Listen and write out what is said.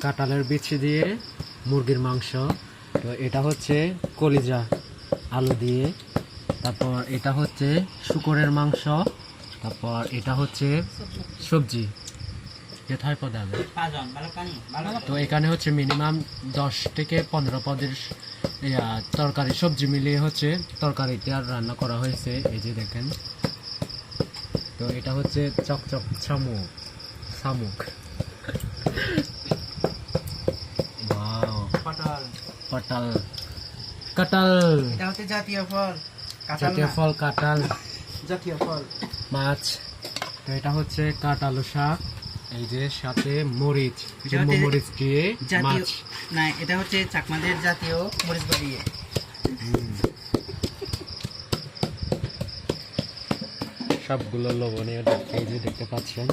কাঁঠালের বিচি দিয়ে মুরগির মাংস। তো এটা হচ্ছে কলিজা আলু দিয়ে। তারপর এটা হচ্ছে শূকরের মাংস। তারপর এটা হচ্ছে সবজি যেথায় পদে হবে। তো এখানে হচ্ছে মিনিমাম 10 থেকে 15 পদের তরকারি সবজি মিলিয়ে হচ্ছে তরকারিটা রান্না করা হয়েছে। এই যে দেখেন। তো এটা হচ্ছে চকচক শামুক। কাঁঠাল এটা হচ্ছে জাতীয় ফল কাঁঠাল জাতীয় ফল মাছ। তো এটা হচ্ছে কাঁঠালু শাক। এই যে সাথে মরিচ মরিচ দিয়ে মাছ। না, এটা হচ্ছে চাকমাদের জাতীয় মরিচ বাড়িয়ে। সবগুলো লবণীয় এই যে দেখতে পাচ্ছেন।